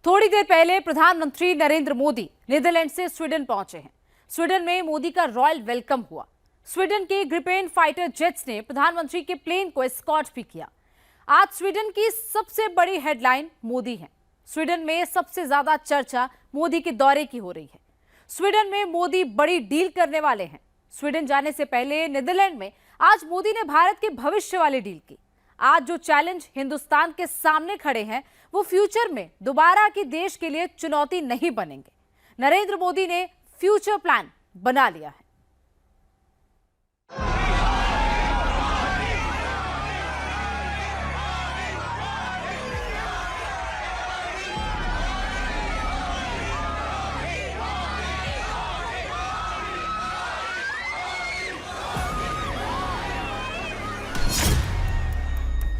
थोड़ी देर पहले प्रधानमंत्री नरेंद्र मोदी नीदरलैंड से स्वीडन पहुंचे हैं। स्वीडन में मोदी का रॉयल वेलकम हुआ। स्वीडन के ग्रिपेन फाइटर जेट्स ने प्रधानमंत्री के प्लेन को एस्कॉर्ट भी किया। आज स्वीडन की सबसे बड़ी हेडलाइन मोदी है। स्वीडन में सबसे ज्यादा चर्चा मोदी के दौरे की हो रही है। स्वीडन में मोदी बड़ी डील करने वाले हैं। स्वीडन जाने से पहले नीदरलैंड में आज मोदी ने भारत के भविष्य वाली डील की। आज जो चैलेंज हिंदुस्तान के सामने खड़े हैं वो फ्यूचर में दोबारा के देश के लिए चुनौती नहीं बनेंगे। नरेंद्र मोदी ने फ्यूचर प्लान बना लिया है।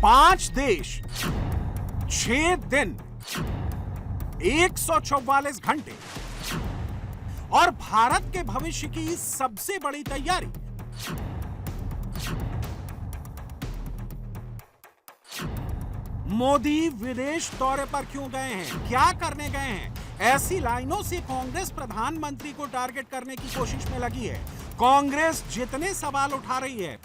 पांच देश, 6 दिन, 144 घंटे और भारत के भविष्य की सबसे बड़ी तैयारी। मोदी विदेश दौरे पर क्यों गए हैं, क्या करने गए हैं? ऐसी लाइनों से कांग्रेस प्रधानमंत्री को टारगेट करने की कोशिश में लगी है। कांग्रेस जितने सवाल उठा रही है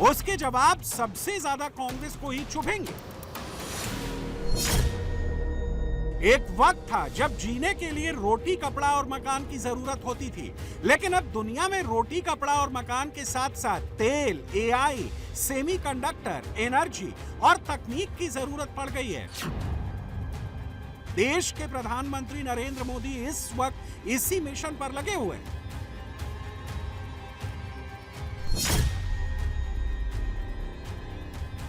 उसके जवाब सबसे ज्यादा कांग्रेस को ही चुभेंगे। एक वक्त था जब जीने के लिए रोटी, कपड़ा और मकान की जरूरत होती थी, लेकिन अब दुनिया में रोटी, कपड़ा और मकान के साथ साथ तेल, एआई, सेमीकंडक्टर, एनर्जी और तकनीक की जरूरत पड़ गई है। देश के प्रधानमंत्री नरेंद्र मोदी इस वक्त इसी मिशन पर लगे हुए हैं।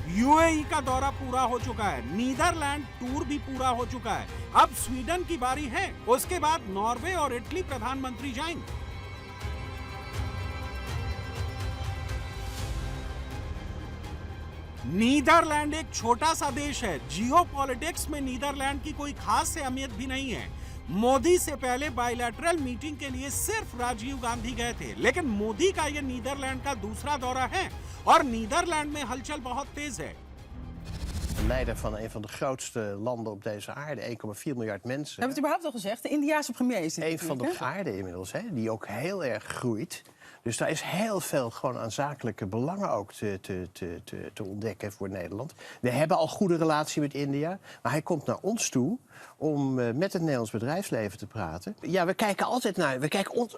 यूएई का दौरा पूरा हो चुका है, नीदरलैंड टूर भी पूरा हो चुका है। अब स्वीडन की बारी है, उसके बाद नॉर्वे और इटली प्रधानमंत्री जाएंगे। नीदरलैंड एक छोटा सा देश है। जियोपॉलिटिक्स में नीदरलैंड की कोई खास अहमियत भी नहीं है। मोदी से पहले बायलैटरल मीटिंग के लिए सिर्फ राजीव गांधी गए थे, लेकिन मोदी का यह नीदरलैंड का दूसरा दौरा है और नीदरलैंड में हलचल बहुत तेज है। Leider van een van de grootste landen op deze aarde, 1,4 miljard mensen. We hebben het überhaupt al gezegd, de Indiase premier is het. Een van de aarde inmiddels, hè, die ook heel erg groeit. Dus daar is heel veel gewoon aan zakelijke belangen ook te ontdekken voor Nederland. We hebben al goede relatie met India, maar hij komt naar ons toe om met het Nederlands bedrijfsleven te praten. Ja, we kijken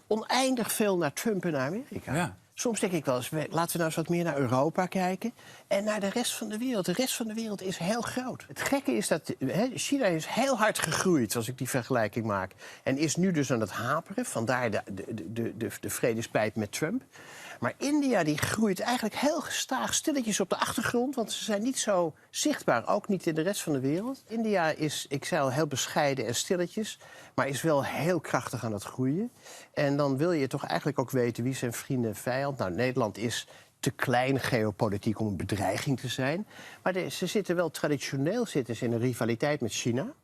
oneindig veel naar Trump en naar Amerika. Ja. Soms denk ik wel eens, laten we nou eens wat meer naar Europa kijken en naar de rest van de wereld. De rest van de wereld is heel groot. Het gekke is dat China is heel hard gegroeid, als ik die vergelijking maak. En is nu dus aan het haperen, vandaar de vredespijp met Trump. Maar India die groeit eigenlijk heel gestaag, stilletjes op de achtergrond, want ze zijn niet zo zichtbaar, ook niet in de rest van de wereld. India is, ik zei al, heel bescheiden en stilletjes, maar is wel heel krachtig aan het groeien. En dan wil je toch eigenlijk ook weten wie zijn vrienden en vijand. Nou, Nederland is te klein geopolitiek om een bedreiging te zijn. Maar ze zitten wel traditioneel in een rivaliteit met China.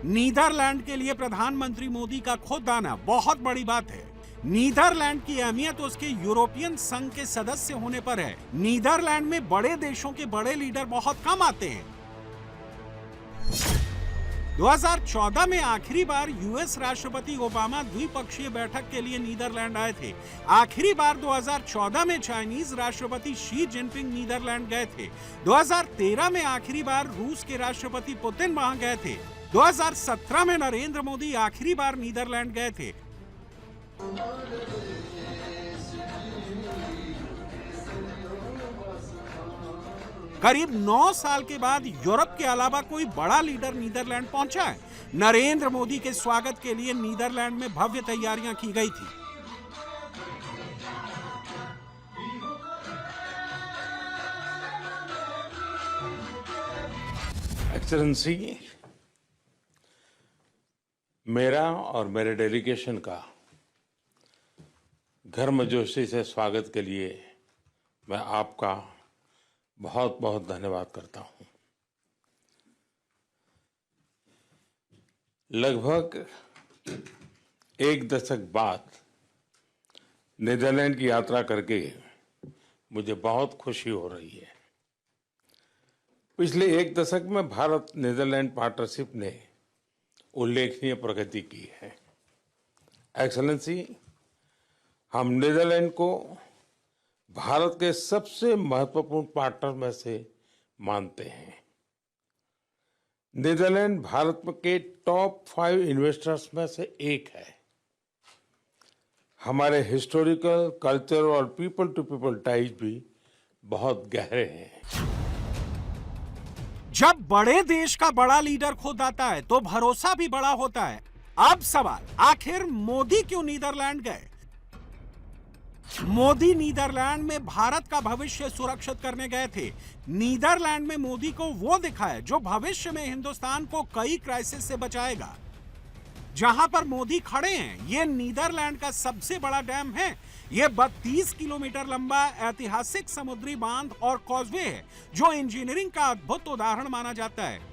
Netherlands के लिए प्रधानमंत्री मोदी का खुद आना बहुत बड़ी बात है। नीदरलैंड की अहमियत उसके यूरोपियन संघ के सदस्य होने पर है। नीदरलैंड में बड़े देशों के बड़े लीडर बहुत कम आते हैं। 2014 में आखिरी बार यूएस राष्ट्रपति ओबामा द्विपक्षीय बैठक के लिए नीदरलैंड आए थे। आखिरी बार 2014 में चाइनीज राष्ट्रपति शी जिनपिंग नीदरलैंड गए थे। 2013 में आखिरी बार रूस के राष्ट्रपति पुतिन वहां गए थे। 2017 में नरेंद्र मोदी आखिरी बार नीदरलैंड गए थे। करीब 9 साल के बाद यूरोप के अलावा कोई बड़ा लीडर नीदरलैंड पहुंचा है। नरेंद्र मोदी के स्वागत के लिए नीदरलैंड में भव्य तैयारियां की गई थी। एक्सेलेंसी, मेरा और मेरे डेलीगेशन का गर्मजोशी से स्वागत के लिए मैं आपका बहुत बहुत धन्यवाद करता हूं। लगभग 1 दशक बाद नीदरलैंड की यात्रा करके मुझे बहुत खुशी हो रही है। पिछले एक दशक में भारत नीदरलैंड पार्टनरशिप ने उल्लेखनीय प्रगति की है। एक्सेलेंसी, हम नीदरलैंड को भारत के सबसे महत्वपूर्ण पार्टनर में से मानते हैं। नीदरलैंड भारत के टॉप 5 इन्वेस्टर्स में से एक है। हमारे हिस्टोरिकल, कल्चर और पीपल टू पीपल टाइज भी बहुत गहरे हैं। जब बड़े देश का बड़ा लीडर खुद आता है तो भरोसा भी बड़ा होता है। अब सवाल, आखिर मोदी क्यों नीदरलैंड गए? मोदी नीदरलैंड में भारत का भविष्य सुरक्षित करने गए थे। नीदरलैंड में मोदी को वो दिखा है जो भविष्य में हिंदुस्तान को कई क्राइसिस से बचाएगा। जहां पर मोदी खड़े हैं, ये नीदरलैंड का सबसे बड़ा डैम है। ये 32 किलोमीटर लंबा ऐतिहासिक समुद्री बांध और कॉजवे है जो इंजीनियरिंग का अद्भुत उदाहरण माना जाता है।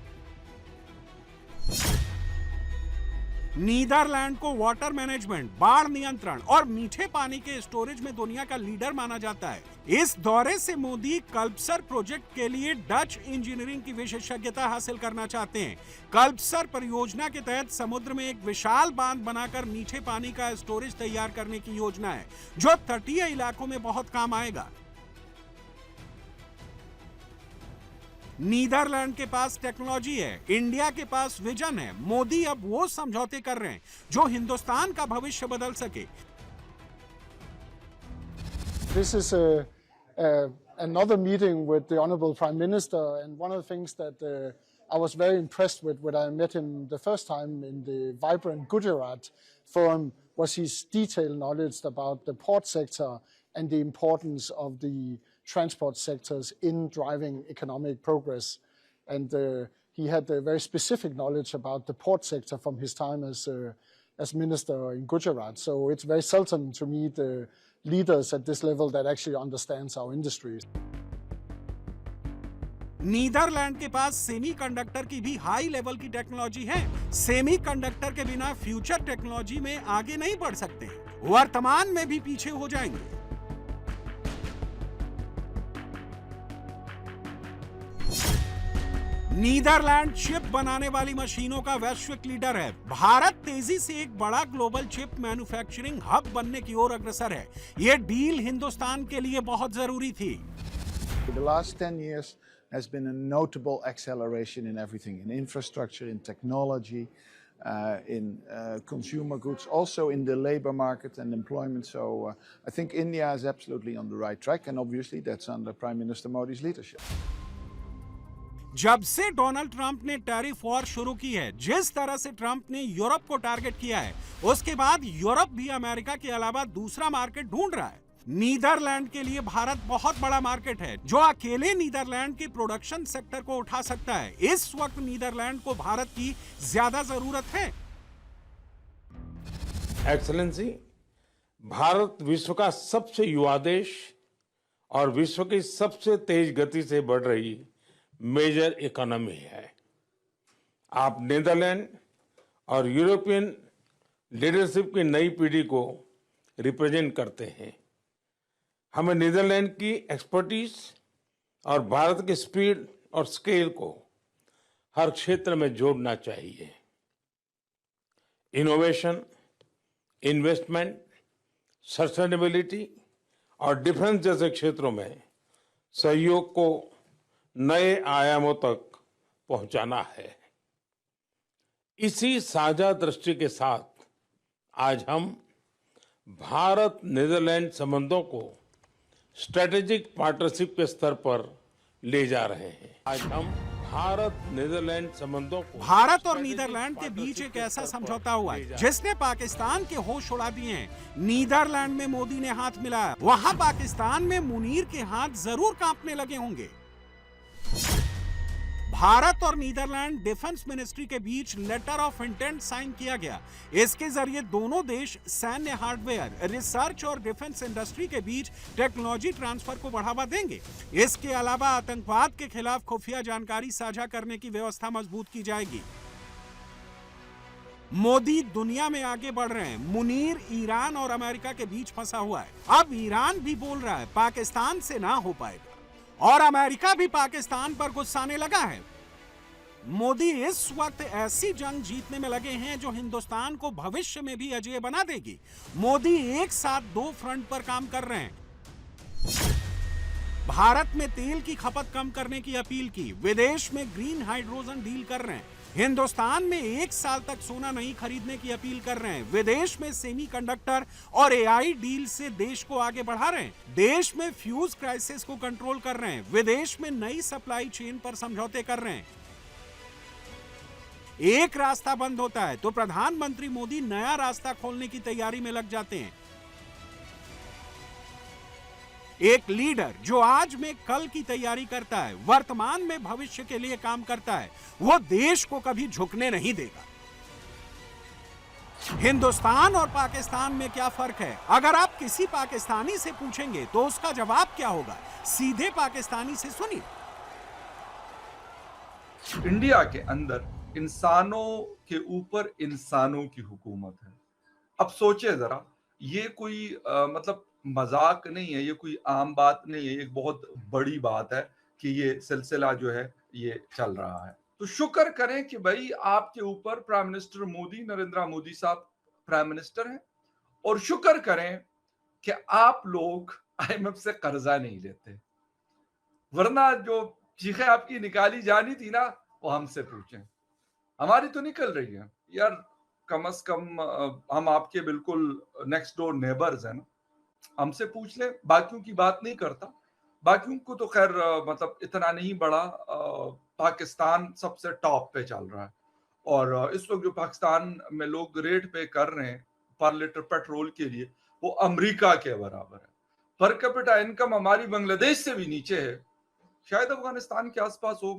नीदरलैंड को वाटर मैनेजमेंट, बाढ़ नियंत्रण और मीठे पानी के स्टोरेज में दुनिया का लीडर माना जाता है। इस दौरे से मोदी कल्पसर प्रोजेक्ट के लिए डच इंजीनियरिंग की विशेषज्ञता हासिल करना चाहते हैं। कल्पसर परियोजना के तहत समुद्र में एक विशाल बांध बनाकर मीठे पानी का स्टोरेज तैयार करने की योजना है जो तटीय इलाकों में बहुत काम आएगा। नीदरलैंड के पास टेक्नोलॉजी है, इंडिया के पास विजन है। मोदी अब वो समझौते कर रहे हैं जो हिंदुस्तान का भविष्य बदल सके। This is another meeting with the Honorable Prime Minister, and one of the things that I was very impressed with when I met him the first time in the Vibrant Gujarat Forum was his detailed knowledge about the port sector and the importance of the transport sectors in driving economic progress. And he had a very specific knowledge about the port sector from his time as minister in Gujarat. So it's very seldom to meet leaders at this level that actually understands our industries. Netherlands के पास semiconductor की भी high level की technology है। Semiconductor के बिना future technology में आगे नहीं बढ़ सकते, वर्तमान में भी पीछे हो जाएंगे। नीदरलैंड चिप बनाने वाली मशीनों का वैश्विक लीडर है। भारत तेजी से एक बड़ा ग्लोबल चिप मैन्युफैक्चरिंग हब बनने की ओर अग्रसर है। यह डील हिंदुस्तान के लिए बहुत जरूरी थी। The last 10 years has been a notable acceleration in everything, in infrastructure, in technology, in consumer goods, also in the labor market and employment. So I think India is absolutely on the right track, and obviously that's under Prime Minister Modi's leadership. जब से Donald Trump ने tariff war शुरू की है, जिस तरह से Trump ने यूरोप को टारगेट किया है, उसके बाद यूरोप भी अमेरिका के अलावा दूसरा मार्केट ढूंढ रहा है। नीदरलैंड के लिए भारत बहुत बड़ा मार्केट है जो अकेले नीदरलैंड के प्रोडक्शन सेक्टर को उठा सकता है। इस वक्त नीदरलैंड को भारत की ज्यादा जरूरत है। एक्सेलेंसी, भारत विश्व का सबसे युवा देश और विश्व की सबसे तेज गति से बढ़ रही मेजर इकोनॉमी है। आप नीदरलैंड और यूरोपियन लीडरशिप की नई पीढ़ी को रिप्रेजेंट करते हैं। हमें नीदरलैंड की एक्सपर्टीज और भारत की स्पीड और स्केल को हर क्षेत्र में जोड़ना चाहिए। इनोवेशन, इन्वेस्टमेंट, सस्टेनेबिलिटी और डिफेंस जैसे क्षेत्रों में सहयोग को नए आयामों तक पहुंचाना है। इसी साझा दृष्टि के साथ आज हम भारत नीदरलैंड संबंधों को स्ट्रेटेजिक पार्टनरशिप के स्तर पर ले जा रहे हैं। आज हम भारत नीदरलैंड संबंधों को भारत और नीदरलैंड के बीच एक ऐसा समझौता हुआ है जिसने पाकिस्तान के होश उड़ा दिए हैं। नीदरलैंड में मोदी ने हाथ मिलाया, वहां पाकिस्तान में मुनीर के हाथ जरूर कांपने लगे होंगे। भारत और नीदरलैंड डिफेंस मिनिस्ट्री के बीच लेटर ऑफ इंटेंट साइन किया गया। इसके जरिए दोनों देश सैन्य हार्डवेयर, रिसर्च और डिफेंस इंडस्ट्री के बीच टेक्नोलॉजी ट्रांसफर को बढ़ावा देंगे। इसके अलावा आतंकवाद के खिलाफ खुफिया जानकारी साझा करने की व्यवस्था मजबूत की जाएगी। मोदी दुनिया में आगे बढ़ रहे हैं। मुनीर ईरान और अमेरिका के बीच फंसा हुआ है। अब ईरान भी बोल रहा है पाकिस्तान से ना हो पाएगा। और अमेरिका भी पाकिस्तान पर गुस्साने लगा है। मोदी इस वक्त ऐसी जंग जीतने में लगे हैं जो हिंदुस्तान को भविष्य में भी अजेय बना देगी। मोदी एक साथ 2 फ्रंट पर काम कर रहे हैं। भारत में तेल की खपत कम करने की अपील की, विदेश में ग्रीन हाइड्रोजन डील कर रहे हैं, हिंदुस्तान में 1 साल तक सोना नहीं खरीदने की अपील कर रहे हैं, विदेश में सेमीकंडक्टर और एआई डील से देश को आगे बढ़ा रहे हैं, देश में फ्यूज क्राइसिस को कंट्रोल कर रहे हैं, विदेश में नई सप्लाई चेन पर समझौते कर रहे हैं। एक रास्ता बंद होता है तो प्रधानमंत्री मोदी नया रास्ता खोलने की तैयारी में लग जाते हैं। एक लीडर जो आज में कल की तैयारी करता है, वर्तमान में भविष्य के लिए काम करता है, वो देश को कभी झुकने नहीं देगा। हिंदुस्तान और पाकिस्तान में क्या फर्क है? अगर आप किसी पाकिस्तानी से पूछेंगे तो उसका जवाब क्या होगा? सीधे पाकिस्तानी से सुनिए। इंडिया के अंदर इंसानों के ऊपर इंसानों की हुकूमत है। अब सोचे जरा, ये कोई मतलब मजाक नहीं है, ये कोई आम बात नहीं है, एक बहुत बड़ी बात है कि ये सिलसिला जो है ये चल रहा है। तो शुक्र करें कि भाई आपके ऊपर प्राइम मिनिस्टर मोदी, नरेंद्र मोदी साहब प्राइम मिनिस्टर हैं, और शुक्र करें कि आप लोग IMF से कर्जा नहीं लेते, वरना जो चीखें आपकी निकाली जानी थी ना, वो हमसे पूछें। हमारी तो निकल रही है यार, कम से कम हम आपके बिल्कुल नेक्स्ट डोर नेबर्स हैं ना, हमसे पूछ ले। बाकियों की बात नहीं करता, बाकियों को तो खैर मतलब इतना नहीं बड़ा। पाकिस्तान सबसे टॉप पे चल रहा है, और इस वक्त जो पाकिस्तान में लोग रेट पे कर रहे हैं पर लीटर पेट्रोल के लिए, वो अमेरिका के बराबर है। पर कैपिटा इनकम हमारी बांग्लादेश से भी नीचे है, शायद अफगानिस्तान के आसपास हो।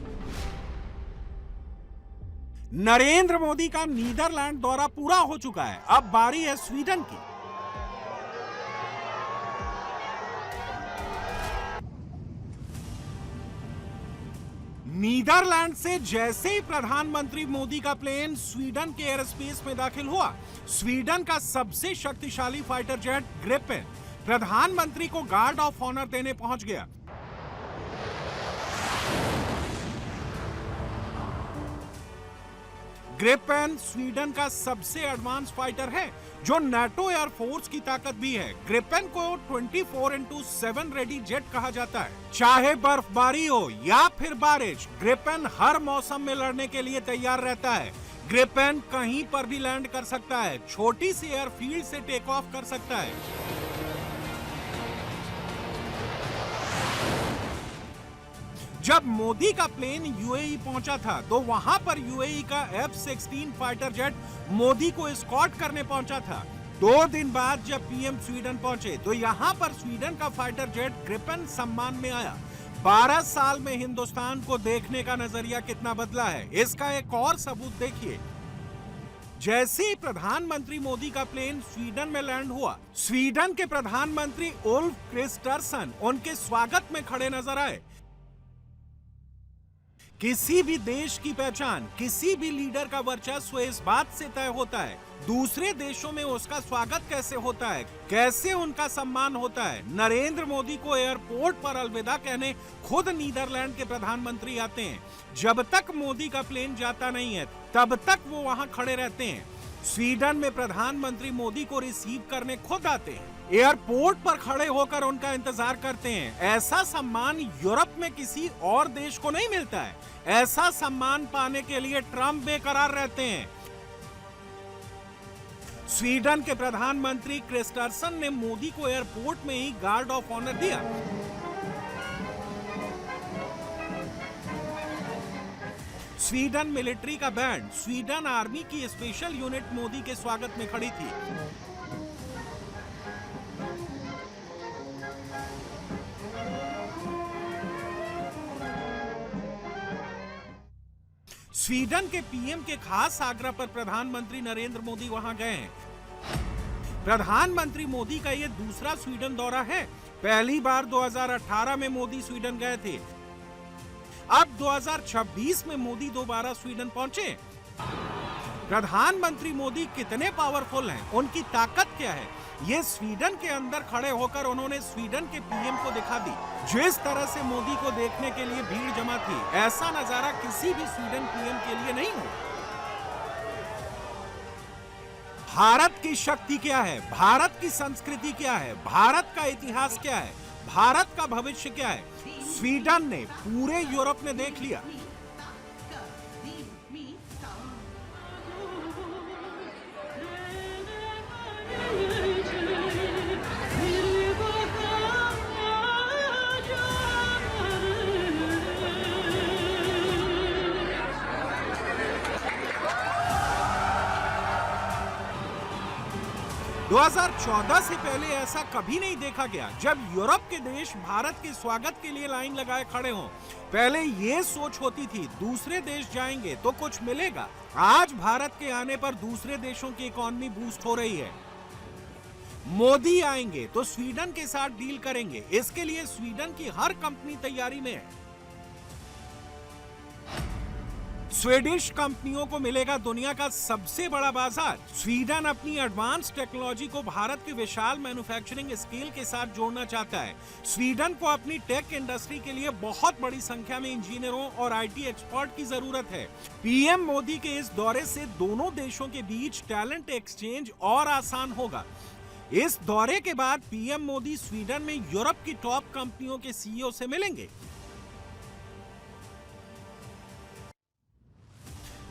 नरेंद्र मोदी का नीदरलैंड दौरा पूरा हो चुका है, अब बारी है स्वीडन की। नीदरलैंड से जैसे ही प्रधानमंत्री मोदी का प्लेन स्वीडन के एयर स्पेस में दाखिल हुआ, स्वीडन का सबसे शक्तिशाली फाइटर जेट ग्रिपेन प्रधानमंत्री को गार्ड ऑफ ऑनर देने पहुंच गया। ग्रिपेन स्वीडन का सबसे एडवांस फाइटर है, जो नाटो एयर फोर्स की ताकत भी है। ग्रिपेन को 24/7 रेडी जेट कहा जाता है। चाहे बर्फबारी हो या फिर बारिश, ग्रिपेन हर मौसम में लड़ने के लिए तैयार रहता है। ग्रिपेन कहीं पर भी लैंड कर सकता है, छोटी सी एयरफील्ड से टेक ऑफ कर सकता है। जब मोदी का प्लेन यूएई पहुंचा था तो वहां पर यूएई का F-16 फाइटर जेट मोदी को एस्कॉर्ट करने पहुंचा था। 2 दिन बाद जब पीएम स्वीडन पहुंचे तो यहां पर स्वीडन का फाइटर जेट ग्रिपेन सम्मान में आया। 12 साल में हिंदुस्तान को देखने का नजरिया कितना बदला है, इसका एक और सबूत देखिए। जैसे ही प्रधानमंत्री मोदी का प्लेन स्वीडन में लैंड हुआ, स्वीडन के प्रधानमंत्री उल्फ क्रिस्टरसन उनके स्वागत में खड़े नजर आए। किसी भी देश की पहचान, किसी भी लीडर का वर्चस्व इस बात से तय होता है दूसरे देशों में उसका स्वागत कैसे होता है, कैसे उनका सम्मान होता है। नरेंद्र मोदी को एयरपोर्ट पर अलविदा कहने खुद नीदरलैंड के प्रधानमंत्री आते हैं। जब तक मोदी का प्लेन जाता नहीं है तब तक वो वहां खड़े रहते हैं। स्वीडन में प्रधानमंत्री मोदी को रिसीव करने खुद आते हैं, एयरपोर्ट पर खड़े होकर उनका इंतजार करते हैं। ऐसा सम्मान यूरोप में किसी और देश को नहीं मिलता है। ऐसा सम्मान पाने के लिए ट्रंप बेकरार रहते हैं। स्वीडन के प्रधानमंत्री क्रिस्टरसन ने मोदी को एयरपोर्ट में ही गार्ड ऑफ ऑनर दिया। स्वीडन मिलिट्री का बैंड, स्वीडन आर्मी की स्पेशल यूनिट मोदी के स्वागत में खड़ी थी। स्वीडन के पीएम के खास आग्रह पर प्रधानमंत्री नरेंद्र मोदी वहां गए हैं। प्रधानमंत्री मोदी का यह दूसरा स्वीडन दौरा है। पहली बार 2018 में मोदी स्वीडन गए थे। अब 2026 में मोदी दोबारा स्वीडन पहुंचे। प्रधानमंत्री मोदी कितने पावरफुल हैं, उनकी ताकत क्या है, ये स्वीडन के अंदर खड़े होकर उन्होंने स्वीडन के पीएम को दिखा दी। जिस तरह से मोदी को देखने के लिए भीड़ जमा थी, ऐसा नजारा किसी भी स्वीडन पीएम के लिए नहीं हुआ। भारत की शक्ति क्या है, भारत की संस्कृति क्या है, भारत का इतिहास क्या है, भारत का भविष्य क्या है, स्वीडन ने, पूरे यूरोप ने देख लिया। दो 2014 से पहले ऐसा कभी नहीं देखा गया जब यूरोप के देश भारत के स्वागत के लिए लाइन लगाए खड़े हों। पहले ये सोच होती थी दूसरे देश जाएंगे तो कुछ मिलेगा। आज भारत के आने पर दूसरे देशों की इकोनॉमी बूस्ट हो रही है। मोदी आएंगे तो स्वीडन के साथ डील करेंगे, इसके लिए स्वीडन की हर कंपनी तैयारी में है। स्वीडिश कंपनियों को मिलेगा दुनिया का सबसे बड़ा बाजार। स्वीडन अपनी एडवांस टेक्नोलॉजी को भारत के विशाल मैन्युफैक्चरिंग स्केल के साथ जोड़ना चाहता है। स्वीडन को अपनी टेक इंडस्ट्री के लिए बहुत बड़ी संख्या में इंजीनियरों और आईटी एक्सपर्ट की जरूरत है। पीएम मोदी के इस दौरे से दोनों देशों के बीच टैलेंट एक्सचेंज और आसान होगा। इस दौरे के बाद पीएम मोदी स्वीडन में यूरोप की टॉप कंपनियों के सीईओ से मिलेंगे।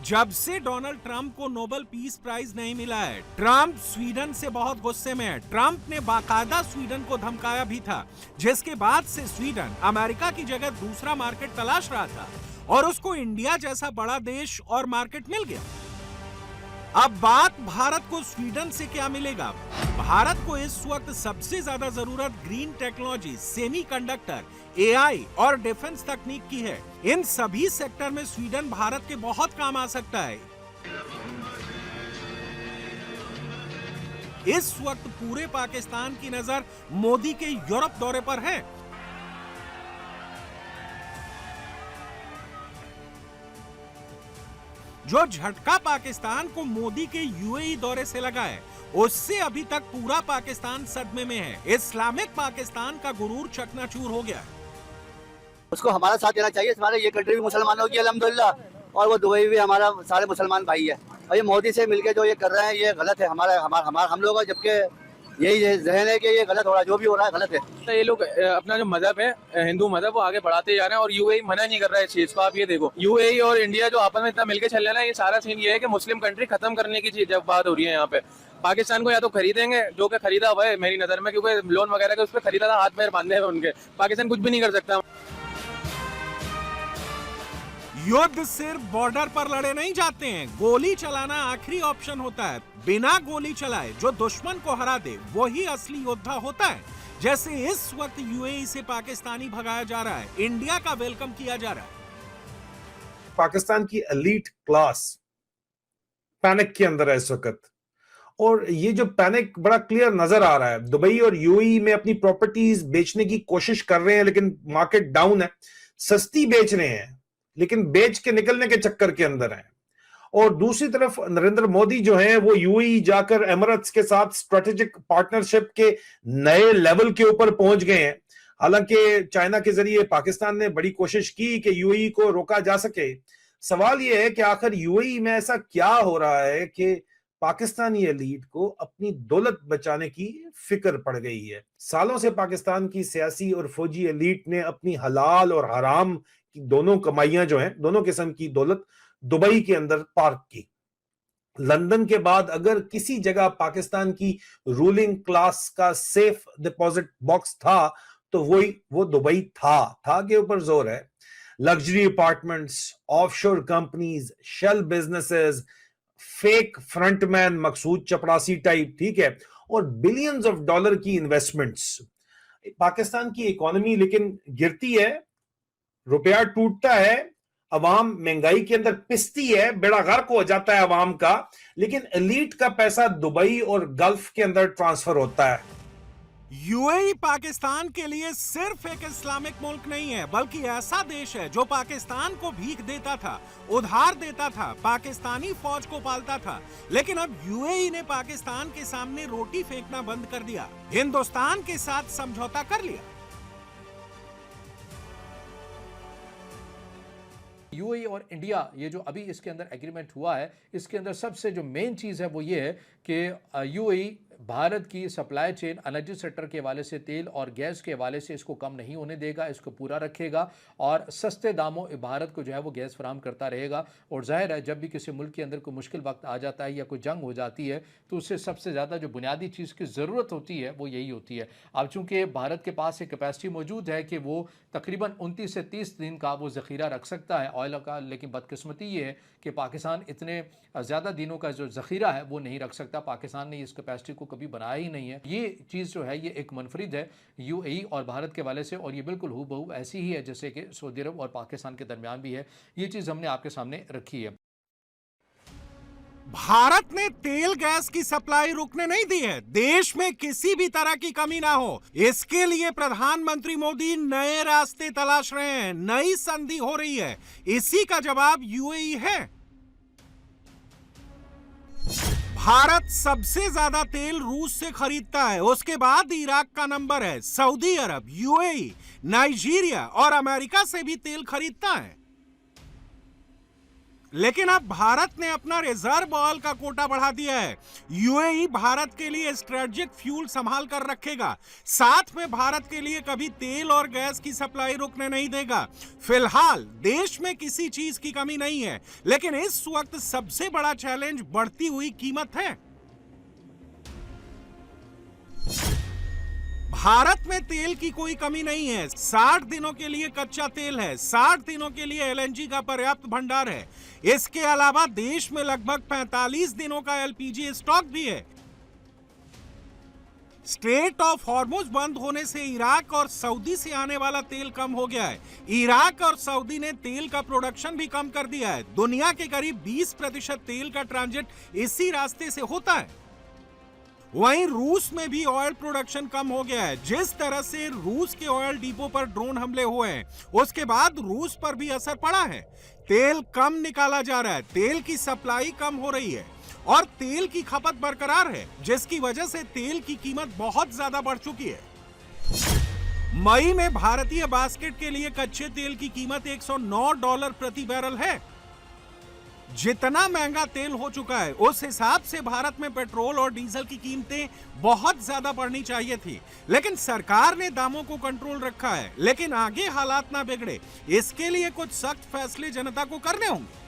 जब से डोनाल्ड ट्रंप को नोबेल पीस प्राइज नहीं मिला है, ट्रंप स्वीडन से बहुत गुस्से में है। ट्रंप ने बाकायदा स्वीडन को धमकाया भी था, जिसके बाद से स्वीडन अमेरिका की जगह दूसरा मार्केट तलाश रहा था और उसको इंडिया जैसा बड़ा देश और मार्केट मिल गया। अब बात भारत को स्वीडन से क्या मिलेगा। भारत को इस वक्त सबसे ज्यादा जरूरत ग्रीन टेक्नोलॉजी, सेमीकंडक्टर, एआई और डिफेंस तकनीक की है। इन सभी सेक्टर में स्वीडन भारत के बहुत काम आ सकता है। इस वक्त पूरे पाकिस्तान की नजर मोदी के यूरोप दौरे पर है। जो झटका पाकिस्तान को मोदी के यूएई दौरे से लगा है, उससे अभी तक पूरा पाकिस्तान सदमे में है। इस्लामिक पाकिस्तान का गुरूर चकनाचूर हो गया है। उसको हमारा साथ देना चाहिए। हमारे ये कंट्री भी मुसलमानों की अल्हम्दुलिल्लाह, और वो दुबई भी हमारा सारे मुसलमान भाई है। और ये मोदी से मिलके जो ये कर रहे हैं ये गलत है। हम लोग जबकि यही जहन है कि ये गलत हो रहा है, जो भी हो रहा है गलत है। तो ये लोग अपना जो मजहब है, हिंदू मजहब, वो आगे बढ़ाते जा रहे हैं और यूएई मना नहीं कर रहा है इस चीज को। आप ये देखो, यूएई और इंडिया जो आपस में इतना मिलकर चल रहा है, ये सारा सीन ये है कि मुस्लिम कंट्री खत्म करने की चीज जब बात हो रही है यहाँ पे। पाकिस्तान को या तो खरीदेंगे, जो कि खरीदा हुआ है मेरी नजर में, क्योंकि लोन वगैरह के उस पर खरीदा था, हाथ पैर बांधे हैं उनके। पाकिस्तान कुछ भी नहीं कर सकता। युद्ध सिर्फ बॉर्डर पर लड़े नहीं जाते हैं, गोली चलाना आखिरी ऑप्शन होता है। बिना गोली चलाए जो दुश्मन को हरा दे वही असली योद्धा होता है। जैसे इस वक्त यूएई से पाकिस्तानी भगाया जा रहा है, इंडिया का वेलकम किया जा रहा है। पाकिस्तान की एलीट क्लास पैनिक के अंदर है इस वक्त, और ये जो पैनिक बड़ा क्लियर नजर आ रहा है। दुबई और यूएई में अपनी प्रॉपर्टीज बेचने की कोशिश कर रहे हैं, लेकिन मार्केट डाउन है। सस्ती बेच रहे हैं लेकिन बेच के निकलने के चक्कर के अंदर है। और दूसरी तरफ नरेंद्र मोदी जो है वो यूएई जाकर एमिरेट्स के साथ स्ट्रेटेजिक पार्टनरशिप के नए लेवल के ऊपर पहुंच गए हैं। हालांकि चाइना के जरिए पाकिस्तान ने बड़ी कोशिश की कि यूएई को रोका जा सके। सवाल यह है कि आखिर यूएई में ऐसा क्या हो रहा है कि पाकिस्तानी एलीट को अपनी दौलत बचाने की फिक्र पड़ गई है। सालों से पाकिस्तान की सियासी और फौजी एलीट ने अपनी हलाल और हराम की दोनों कमाइयां जो हैं, दोनों किस्म की दौलत दुबई के अंदर पार्क की। लंदन के बाद अगर किसी जगह पाकिस्तान की रूलिंग क्लास का सेफ डिपॉजिट बॉक्स था तो वो दुबई था के ऊपर जोर है। Luxury apartments, offshore companies, shell businesses, fake frontman Maqsood चपरासी टाइप, ठीक है, और बिलियंस ऑफ डॉलर की इन्वेस्टमेंट्स। पाकिस्तान की इकोनॉमी लेकिन गिरती है, रुपया टूटता है, अवाम महंगाई के अंदर पिसती है, बेड़ा गर्क हो जाता है अवाम का, लेकिन एलीट का पैसा दुबई और गल्फ के अंदर ट्रांसफर होता है। यूएई पाकिस्तान के लिए सिर्फ एक इस्लामिक मुल्क नहीं है, बल्कि ऐसा देश है जो पाकिस्तान को भीख देता था, उधार देता था, पाकिस्तानी फौज को पालता था। लेकिन अब यूएई ने पाकिस्तान के सामने रोटी फेंकना बंद कर दिया, हिंदुस्तान के साथ समझौता कर लिया। यूएई और इंडिया, ये जो अभी इसके अंदर एग्रीमेंट हुआ है, इसके अंदर सबसे जो मेन चीज़ है वो ये है कि यूएई भारत की सप्लाई चेन एनर्जी सेक्टर के हवाले से, तेल और गैस के हवाले से इसको कम नहीं होने देगा, इसको पूरा रखेगा और सस्ते दामों भारत को जो है वो गैस फराहम करता रहेगा। और जाहिर है जब भी किसी मुल्क के अंदर कोई मुश्किल वक्त आ जाता है या कोई जंग हो जाती है तो उससे सबसे ज़्यादा जो बुनियादी चीज़ की ज़रूरत होती है वो यही होती है। अब चूँकि भारत के पास एक कैपेसिटी मौजूद है कि वो तकरीबन 29 से 30 दिन का वो ज़ख़ीरा रख सकता है ऑयल का, लेकिन बदकिस्मती ये है कि पाकिस्तान इतने ज़्यादा दिनों का जो ज़ख़ीरा है वो नहीं रख सकता। पाकिस्तान ने इस कैपेसिटी को कभी बनाया ही नहीं है। ये चीज़ जो है ये एक मुनफरिद है यूएई और भारत के वाले से, और ये बिल्कुल हूबहू ऐसी ही है जैसे कि सऊदी अरब और पाकिस्तान के दरमियान भी है। ये चीज़ हमने आपके सामने रखी है। भारत ने तेल गैस की सप्लाई रुकने नहीं दी है। देश में किसी भी तरह की कमी ना हो, इसके लिए प्रधानमंत्री मोदी नए रास्ते तलाश रहे हैं, नई संधि हो रही है। इसी का जवाब यूएई है। भारत सबसे ज्यादा तेल रूस से खरीदता है, उसके बाद इराक का नंबर है। सऊदी अरब, यूएई, नाइजीरिया और अमेरिका से भी तेल खरीदता है। लेकिन अब भारत ने अपना रिजर्व ऑयल का कोटा बढ़ा दिया है। यूएई भारत के लिए स्ट्रेटेजिक फ्यूल संभाल कर रखेगा, साथ में भारत के लिए कभी तेल और गैस की सप्लाई रुकने नहीं देगा। फिलहाल देश में किसी चीज की कमी नहीं है, लेकिन इस वक्त सबसे बड़ा चैलेंज बढ़ती हुई कीमत है। भारत में तेल की कोई कमी नहीं है। 60 दिनों के लिए कच्चा तेल है, 60 दिनों के लिए एलएनजी का पर्याप्त भंडार है। इसके अलावा देश में लगभग 45 दिनों का एलपीजी स्टॉक भी है। स्ट्रेट ऑफ हॉर्मुज बंद होने से इराक और सऊदी से आने वाला तेल कम हो गया है। इराक और सऊदी ने तेल का प्रोडक्शन भी कम कर दिया है। दुनिया के करीब 20% तेल का ट्रांजिट इसी रास्ते से होता है। वहीं रूस में भी ऑयल प्रोडक्शन कम हो गया है। जिस तरह से रूस के ऑयल डिपो पर ड्रोन हमले हुए हैं, उसके बाद रूस पर भी असर पड़ा है। तेल कम निकाला जा रहा है, तेल की सप्लाई कम हो रही है और तेल की खपत बरकरार है, जिसकी वजह से तेल की कीमत बहुत ज्यादा बढ़ चुकी है। मई में भारतीय बास्केट के लिए कच्चे तेल की कीमत $109 प्रति बैरल है। जितना महंगा तेल हो चुका है, उस हिसाब से भारत में पेट्रोल और डीजल की कीमतें बहुत ज्यादा बढ़नी चाहिए थी, लेकिन सरकार ने दामों को कंट्रोल रखा है। लेकिन आगे हालात ना बिगड़े, इसके लिए कुछ सख्त फैसले जनता को करने होंगे।